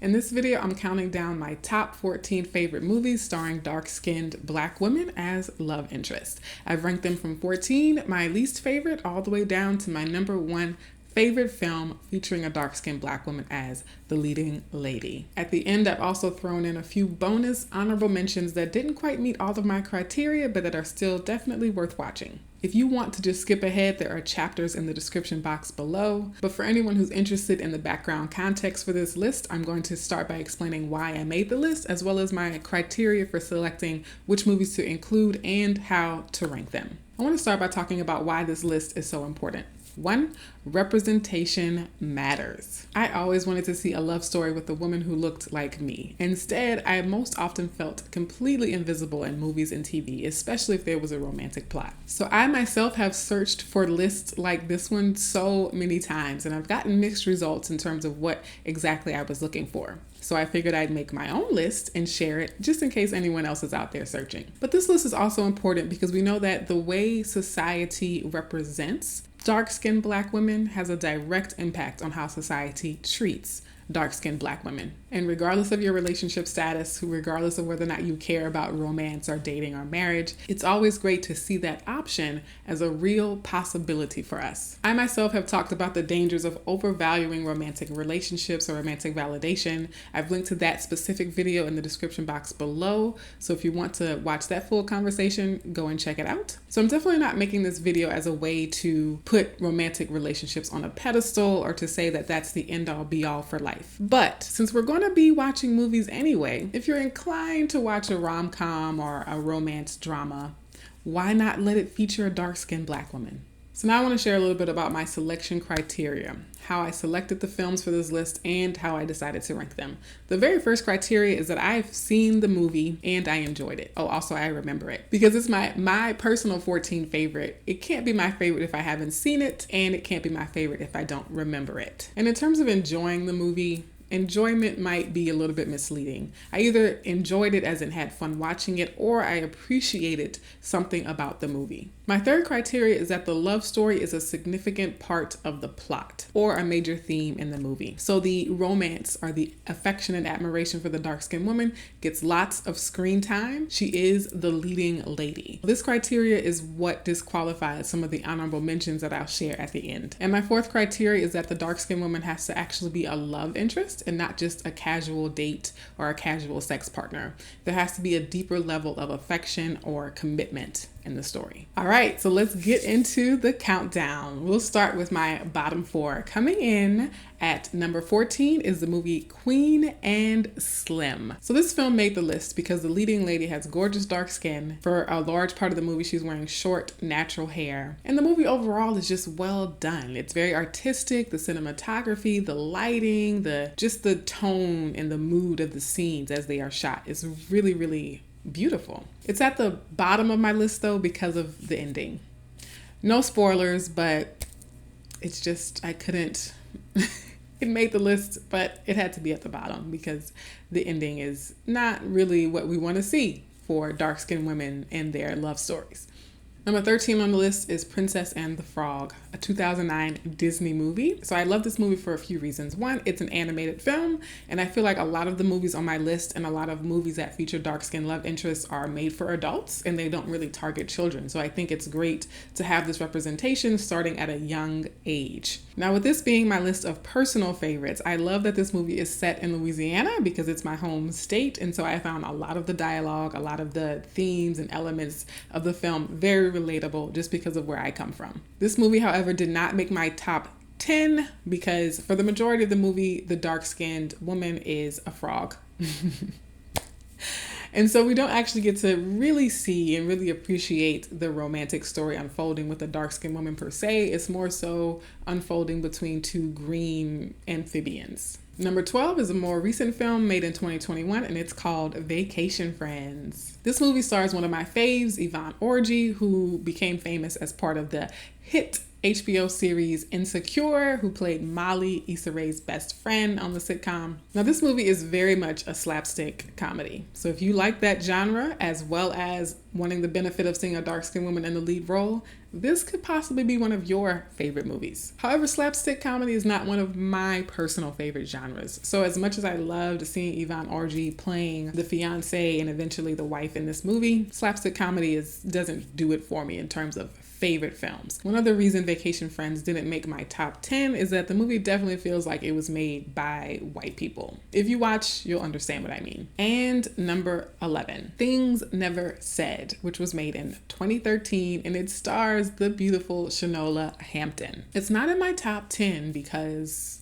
In this video, I'm counting down my top 14 favorite movies starring dark-skinned black women as love interests. I've ranked them from 14, my least favorite, all the way down to my number one favorite film featuring a dark-skinned black woman as the leading lady. At the end, I've also thrown in a few bonus honorable mentions that didn't quite meet all of my criteria, but that are still definitely worth watching. If you want to just skip ahead, there are chapters in the description box below. But for anyone who's interested in the background context for this list, I'm going to start by explaining why I made the list, as well as my criteria for selecting which movies to include and how to rank them. I want to start by talking about why this list is so important. 1. Representation matters. I always wanted to see a love story with a woman who looked like me. Instead, I most often felt completely invisible in movies and TV, especially if there was a romantic plot. So I myself have searched for lists like this one so many times, and I've gotten mixed results in terms of what exactly I was looking for. So I figured I'd make my own list and share it just in case anyone else is out there searching. But this list is also important because we know that the way society represents dark-skinned black women has a direct impact on how society treats dark-skinned black women. And regardless of your relationship status, regardless of whether or not you care about romance or dating or marriage, it's always great to see that option as a real possibility for us. I myself have talked about the dangers of overvaluing romantic relationships or romantic validation. I've linked to that specific video in the description box below. So if you want to watch that full conversation, go and check it out. So I'm definitely not making this video as a way to put romantic relationships on a pedestal or to say that that's the end all be all for life. But since we're going to be watching movies anyway, if you're inclined to watch a rom-com or a romance drama, why not let it feature a dark-skinned black woman? So now I want to share a little bit about my selection criteria, how I selected the films for this list, and how I decided to rank them. The very first criteria is that I've seen the movie and I enjoyed it. Oh, also I remember it. Because it's my personal 14 favorite. It can't be my favorite if I haven't seen it, and it can't be my favorite if I don't remember it. And in terms of enjoying the movie, enjoyment might be a little bit misleading. I either enjoyed it as in had fun watching it, or I appreciated something about the movie. My third criteria is that the love story is a significant part of the plot or a major theme in the movie. So the romance or the affection and admiration for the dark-skinned woman gets lots of screen time. She is the leading lady. This criteria is what disqualifies some of the honorable mentions that I'll share at the end. And my fourth criteria is that the dark-skinned woman has to actually be a love interest and not just a casual date or a casual sex partner. There has to be a deeper level of affection or commitment in the story. All right, so let's get into the countdown. We'll start with my bottom four. Coming in at number 14 is the movie Queen and Slim. So this film made the list because the leading lady has gorgeous dark skin. For a large part of the movie, she's wearing short, natural hair. And the movie overall is just well done. It's very artistic, the cinematography, the lighting, just the tone and the mood of the scenes as they are shot is really, really beautiful. It's at the bottom of my list though because of the ending. No spoilers, but it's just, I couldn't, it made the list, but it had to be at the bottom because the ending is not really what we want to see for dark-skinned women and their love stories. Number 13 on the list is Princess and the Frog, a 2009 Disney movie. So I love this movie for a few reasons. One, it's an animated film, and I feel like a lot of the movies on my list and a lot of movies that feature dark-skinned love interests are made for adults, and they don't really target children. So I think it's great to have this representation starting at a young age. Now, with this being my list of personal favorites, I love that this movie is set in Louisiana because it's my home state, and so I found a lot of the dialogue, a lot of the themes and elements of the film very relatable just because of where I come from. This movie, however, did not make my top 10 because for the majority of the movie, the dark-skinned woman is a frog. And so we don't actually get to really see and really appreciate the romantic story unfolding with the dark-skinned woman per se. It's more so unfolding between two green amphibians. Number 12 is a more recent film made in 2021, and it's called Vacation Friends. This movie stars one of my faves, Yvonne Orji, who became famous as part of the hit HBO series Insecure, who played Molly, Issa Rae's best friend on the sitcom. Now, this movie is very much a slapstick comedy. So if you like that genre, as well as wanting the benefit of seeing a dark-skinned woman in the lead role, this could possibly be one of your favorite movies. However, slapstick comedy is not one of my personal favorite genres. So as much as I loved seeing Yvonne Orji playing the fiance and eventually the wife in this movie, slapstick comedy doesn't do it for me in terms of favorite films. One other reason Vacation Friends didn't make my top 10 is that the movie definitely feels like it was made by white people. If you watch, you'll understand what I mean. And number 11, Things Never Said, which was made in 2013, and it stars the beautiful Shanola Hampton. It's not in my top 10 because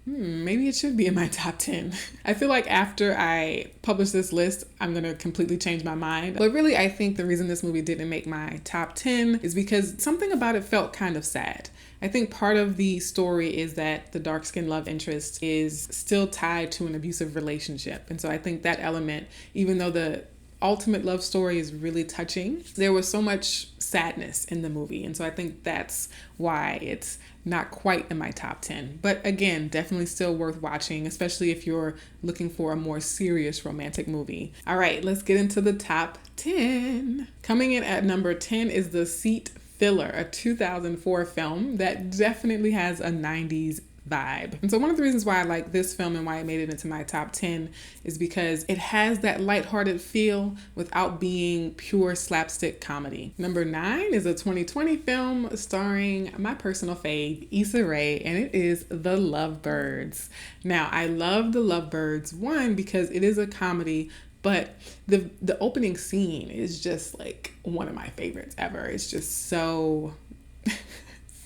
maybe it should be in my top 10. I feel like after I publish this list, I'm going to completely change my mind. But really, I think the reason this movie didn't make my top 10 is because something about it felt kind of sad. I think part of the story is that the dark-skinned love interest is still tied to an abusive relationship. And so I think that element, even though the ultimate love story is really touching, there was so much sadness in the movie. And so I think that's why it's not quite in my top 10. But again, definitely still worth watching, especially if you're looking for a more serious romantic movie. All right, let's get into the top 10. Coming in at number 10 is The Seat Filler, a 2004 film that definitely has a 90s vibe. And so one of the reasons why I like this film and why it made it into my top 10 is because it has that lighthearted feel without being pure slapstick comedy. Number 9 is a 2020 film starring my personal fave, Issa Rae, and it is The Lovebirds. Now, I love The Lovebirds, one, because it is a comedy, but the opening scene is just like one of my favorites ever. It's just so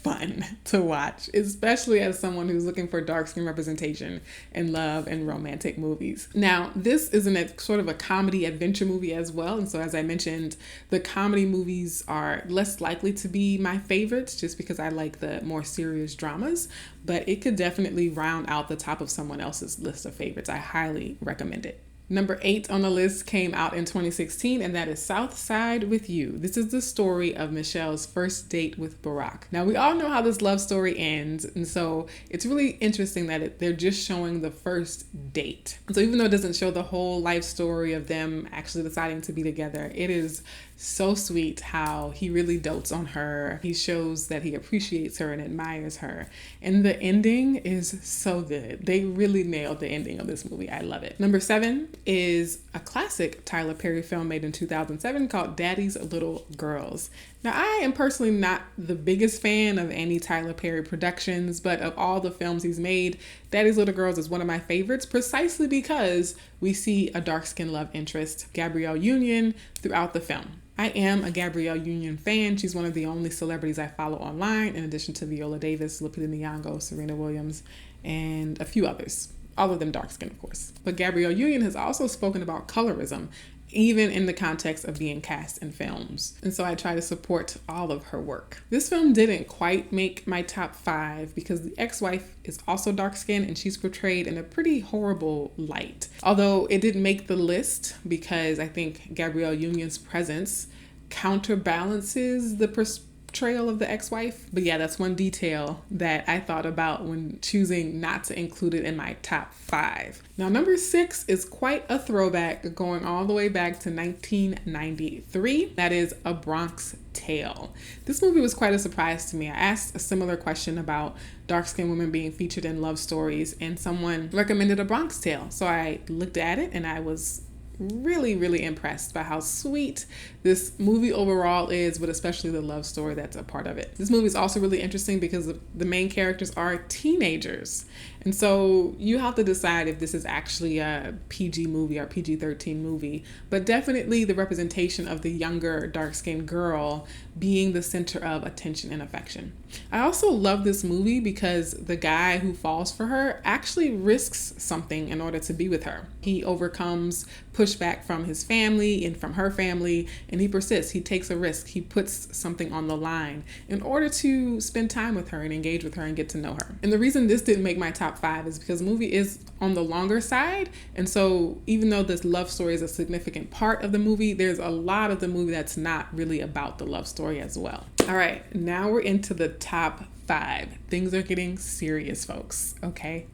fun to watch, especially as someone who's looking for dark skin representation in love and romantic movies. Now, this is sort of a comedy adventure movie as well. And so as I mentioned, the comedy movies are less likely to be my favorites just because I like the more serious dramas, but it could definitely round out the top of someone else's list of favorites. I highly recommend it. Number 8 on the list came out in 2016, and that is South Side with You. This is the story of Michelle's first date with Barack. Now, we all know how this love story ends, and so it's really interesting that they're just showing the first date. And so even though it doesn't show the whole life story of them actually deciding to be together, it is so sweet how he really dotes on her. He shows that he appreciates her and admires her. And the ending is so good. They really nailed the ending of this movie. I love it. Number 7 is a classic Tyler Perry film made in 2007 called Daddy's Little Girls. Now, I am personally not the biggest fan of any Tyler Perry productions, but of all the films he's made, Daddy's Little Girls is one of my favorites precisely because we see a dark-skinned love interest, Gabrielle Union, throughout the film. I am a Gabrielle Union fan. She's one of the only celebrities I follow online, in addition to Viola Davis, Lupita Nyong'o, Serena Williams, and a few others. All of them dark-skinned, of course. But Gabrielle Union has also spoken about colorism, even in the context of being cast in films. And so I try to support all of her work. This film didn't quite make my top 5 because the ex-wife is also dark-skinned and she's portrayed in a pretty horrible light. Although it didn't make the list because I think Gabrielle Union's presence counterbalances the portrayal of the ex-wife. But yeah, that's one detail that I thought about when choosing not to include it in my top 5. Now, number 6 is quite a throwback, going all the way back to 1993. That is A Bronx Tale. This movie was quite a surprise to me. I asked a similar question about dark-skinned women being featured in love stories, and someone recommended A Bronx Tale. So I looked at it and I was really impressed by how sweet this movie overall is, but especially the love story that's a part of it. This movie is also really interesting because the main characters are teenagers. And so you have to decide if this is actually a PG movie or PG-13 movie, but definitely the representation of the younger dark-skinned girl being the center of attention and affection. I also love this movie because the guy who falls for her actually risks something in order to be with her. He overcomes pushback from his family and from her family, and he persists. He takes a risk. He puts something on the line in order to spend time with her and engage with her and get to know her. And the reason this didn't make my top top 5 is because the movie is on the longer side. And so even though this love story is a significant part of the movie, there's a lot of the movie that's not really about the love story as well. All right, now we're into the top 5. Things are getting serious, folks, okay?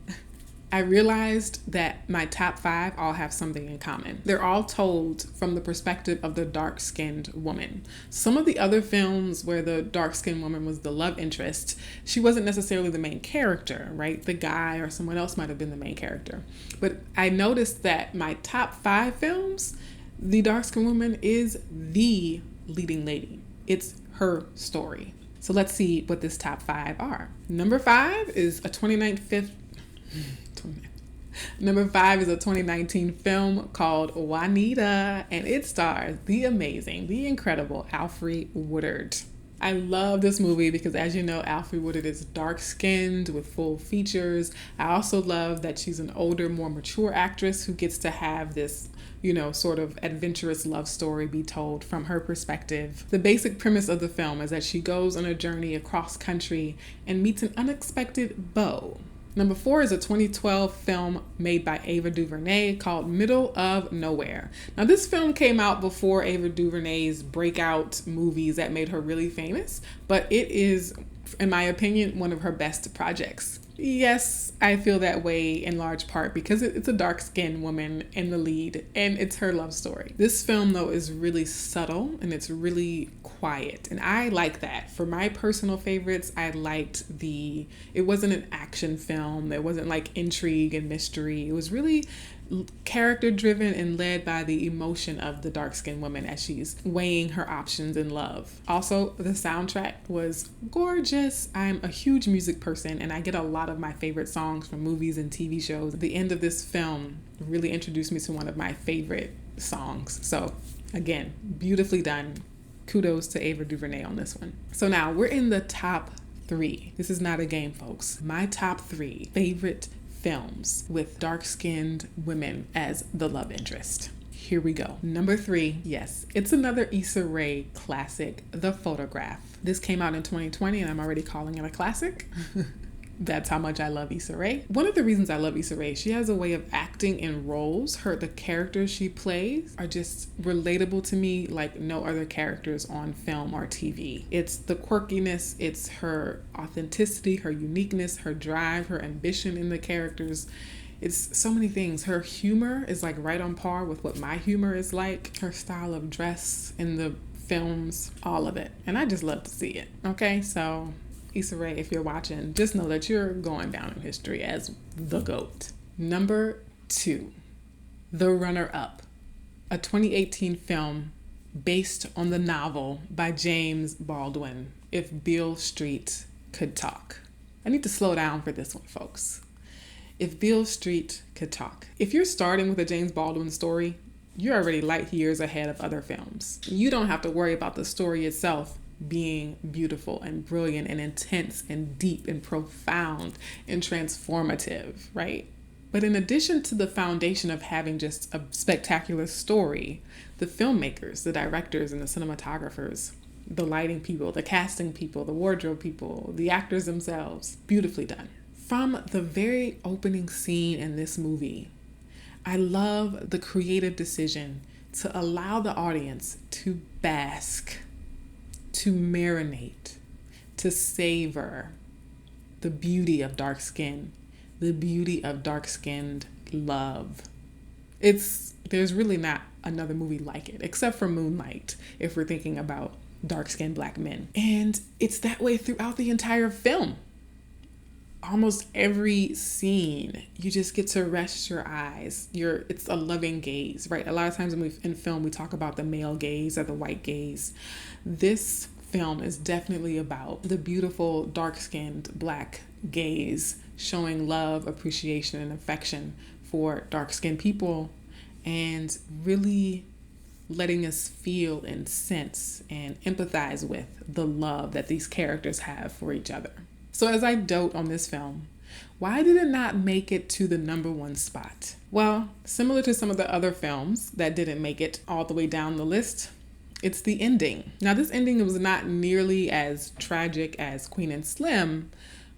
I realized that my top 5 all have something in common. They're all told from the perspective of the dark-skinned woman. Some of the other films where the dark-skinned woman was the love interest, she wasn't necessarily the main character, right? The guy or someone else might have been the main character. But I noticed that my top 5 films, the dark-skinned woman is the leading lady. It's her story. So let's see what this top 5 are. Number 5 is a 2019 film called Juanita, and it stars the amazing, the incredible Alfre Woodard. I love this movie because, as you know, Alfre Woodard is dark-skinned with full features. I also love that she's an older, more mature actress who gets to have this, sort of adventurous love story be told from her perspective. The basic premise of the film is that she goes on a journey across country and meets an unexpected beau. Number 4 is a 2012 film made by Ava DuVernay called Middle of Nowhere. Now, this film came out before Ava DuVernay's breakout movies that made her really famous, but it is, in my opinion, one of her best projects. Yes, I feel that way in large part because it's a dark-skinned woman in the lead and it's her love story. This film, though, is really subtle and it's really quiet, and I like that. For my personal favorites, I liked it wasn't an action film. There wasn't like intrigue and mystery. It was really character driven and led by the emotion of the dark-skinned woman as she's weighing her options in love. Also, the soundtrack was gorgeous. I'm a huge music person and I get a lot of my favorite songs from movies and TV shows. The end of this film really introduced me to one of my favorite songs. So again, beautifully done. Kudos to Ava DuVernay on this one. So now we're in the top 3. This is not a game, folks. My top 3 favorite films with dark-skinned women as the love interest. Here we go. Number 3, yes, it's another Issa Rae classic, The Photograph. This came out in 2020 and I'm already calling it a classic. That's how much I love Issa Rae. One of the reasons I love Issa Rae, she has a way of acting in roles. The characters she plays are just relatable to me like no other characters on film or TV. It's the quirkiness, it's her authenticity, her uniqueness, her drive, her ambition in the characters. It's so many things. Her humor is like right on par with what my humor is like. Her style of dress in the films, all of it. And I just love to see it. Okay, so Issa Rae, if you're watching, just know that you're going down in history as the GOAT. Number 2, The Runner-Up, a 2018 film based on the novel by James Baldwin, If Beale Street Could Talk. I need to slow down for this one, folks. If Beale Street Could Talk. If you're starting with a James Baldwin story, you're already light years ahead of other films. You don't have to worry about the story itself being beautiful and brilliant and intense and deep and profound and transformative, right? But in addition to the foundation of having just a spectacular story, the filmmakers, the directors and the cinematographers, the lighting people, the casting people, the wardrobe people, the actors themselves, beautifully done. From the very opening scene in this movie, I love the creative decision to allow the audience to bask, to marinate, to savor the beauty of dark skin, the beauty of dark-skinned love. There's really not another movie like it, except for Moonlight, if we're thinking about dark-skinned Black men. And it's that way throughout the entire film. Almost every scene, you just get to rest your eyes. It's a loving gaze, right? A lot of times in film, we talk about the male gaze or the white gaze. This film is definitely about the beautiful, dark-skinned Black gaze, showing love, appreciation, and affection for dark-skinned people, and really letting us feel and sense and empathize with the love that these characters have for each other. So as I dote on this film, why did it not make it to the number 1 spot? Well, similar to some of the other films that didn't make it all the way down the list, it's the ending. Now, this ending was not nearly as tragic as Queen and Slim,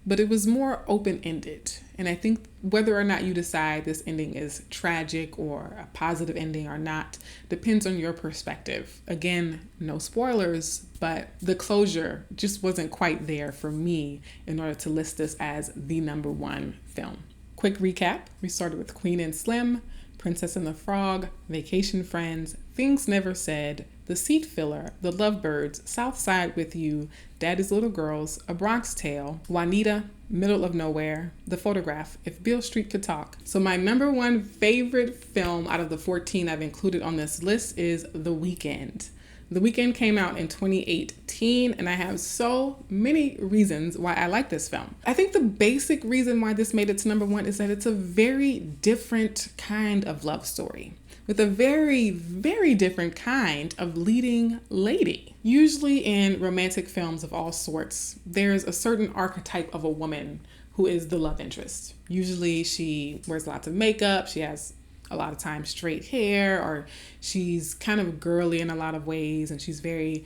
but it was more open-ended. And I think whether or not you decide this ending is tragic or a positive ending or not depends on your perspective. Again, no spoilers, but the closure just wasn't quite there for me in order to list this as the number one film. Quick recap. We started with Queen and Slim, Princess and the Frog, Vacation Friends, Things Never Said, The Seat Filler, The Lovebirds, South Side with You, Daddy's Little Girls, A Bronx Tale, Juanita, Middle of Nowhere, The Photograph, If Beale Street Could Talk. So my number one favorite film out of the 14 I've included on this list is The Weeknd. The Weeknd came out in 2018, and I have so many reasons why I like this film. I think the basic reason why this made it to number one is that it's a very different kind of love story with a very, very different kind of leading lady. Usually in romantic films of all sorts, there's a certain archetype of a woman who is the love interest. Usually she wears lots of makeup, she has a lot of times straight hair, or she's kind of girly in a lot of ways, and she's very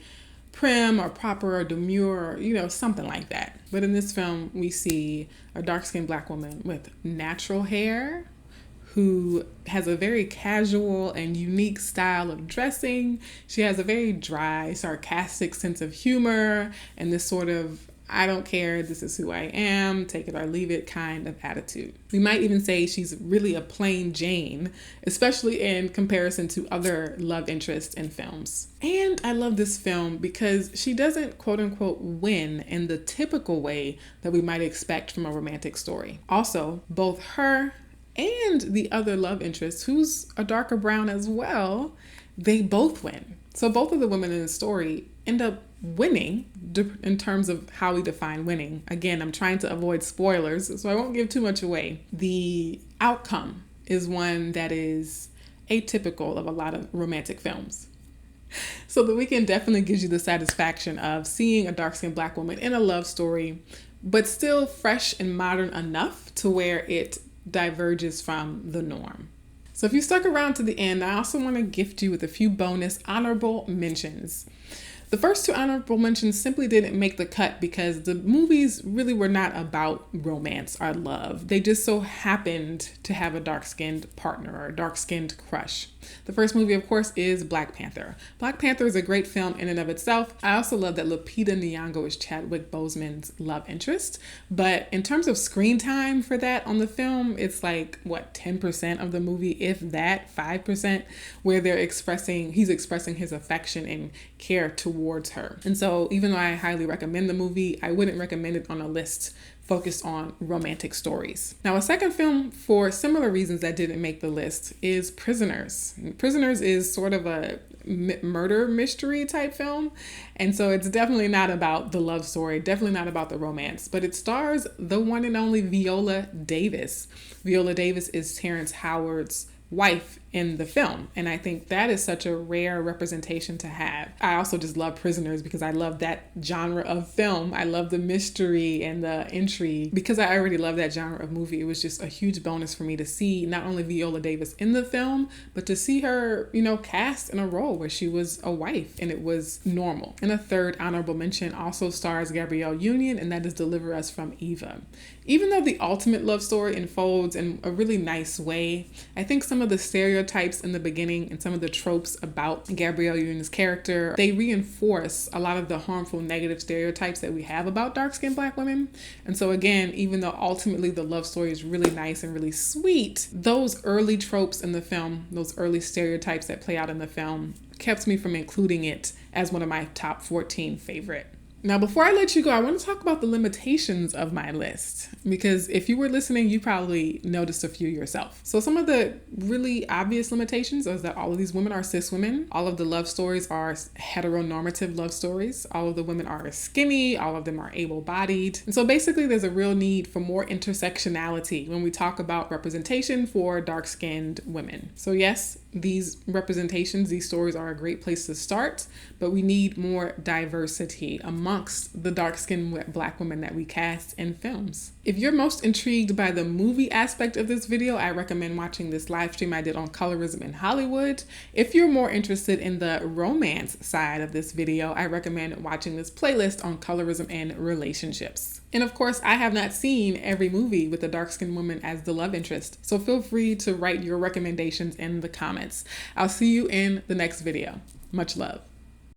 prim or proper or demure, or, something like that. But in this film, we see a dark-skinned Black woman with natural hair who has a very casual and unique style of dressing. She has a very dry, sarcastic sense of humor and this sort of I don't care, this is who I am, take it or leave it kind of attitude. We might even say she's really a plain Jane, especially in comparison to other love interests in films. And I love this film because she doesn't quote unquote win in the typical way that we might expect from a romantic story. Also, both her and the other love interest, who's a darker brown as well, they both win. So both of the women in the story end up winning in terms of how we define winning. Again, I'm trying to avoid spoilers, so I won't give too much away. The outcome is one that is atypical of a lot of romantic films. So The Weeknd definitely gives you the satisfaction of seeing a dark-skinned Black woman in a love story, but still fresh and modern enough to where it diverges from the norm. So if you stuck around to the end, I also want to gift you with a few bonus honorable mentions. The first two honorable mentions simply didn't make the cut because the movies really were not about romance or love. They just so happened to have a dark-skinned partner or a dark-skinned crush. The first movie, of course, is Black Panther. Black Panther is a great film in and of itself. I also love that Lupita Nyong'o is Chadwick Boseman's love interest. But in terms of screen time for that on the film, it's like, 10% of the movie, if that, 5%, where he's expressing his affection and care towards her. And so even though I highly recommend the movie, I wouldn't recommend it on a list focused on romantic stories. Now, a second film for similar reasons that didn't make the list is Prisoners. Prisoners is sort of a murder mystery type film, and so it's definitely not about the love story, definitely not about the romance, but it stars the one and only Viola Davis. Viola Davis is Terrence Howard's wife in the film, and I think that is such a rare representation to have. I also just love Prisoners because I love that genre of film. I love the mystery and the intrigue. Because I already love that genre of movie, it was just a huge bonus for me to see not only Viola Davis in the film, but to see her, cast in a role where she was a wife and it was normal. And a third honorable mention also stars Gabrielle Union, and that is Deliver Us from Eva. Even though the ultimate love story unfolds in a really nice way, I think some of the stereotypes in the beginning and some of the tropes about Gabrielle Union's character, they reinforce a lot of the harmful negative stereotypes that we have about dark-skinned Black women. And so again, even though ultimately the love story is really nice and really sweet, those early tropes in the film, those early stereotypes that play out in the film, kept me from including it as one of my top 14 favorite. Now, before I let you go, I want to talk about the limitations of my list, because if you were listening, you probably noticed a few yourself. So some of the really obvious limitations is that all of these women are cis women. All of the love stories are heteronormative love stories. All of the women are skinny. All of them are able-bodied. And so basically there's a real need for more intersectionality when we talk about representation for dark-skinned women. So yes, these representations, these stories are a great place to start, but we need more diversity among amongst the dark-skinned Black women that we cast in films. If you're most intrigued by the movie aspect of this video, I recommend watching this live stream I did on colorism in Hollywood. If you're more interested in the romance side of this video, I recommend watching this playlist on colorism and relationships. And of course, I have not seen every movie with a dark-skinned woman as the love interest, so feel free to write your recommendations in the comments. I'll see you in the next video. Much love.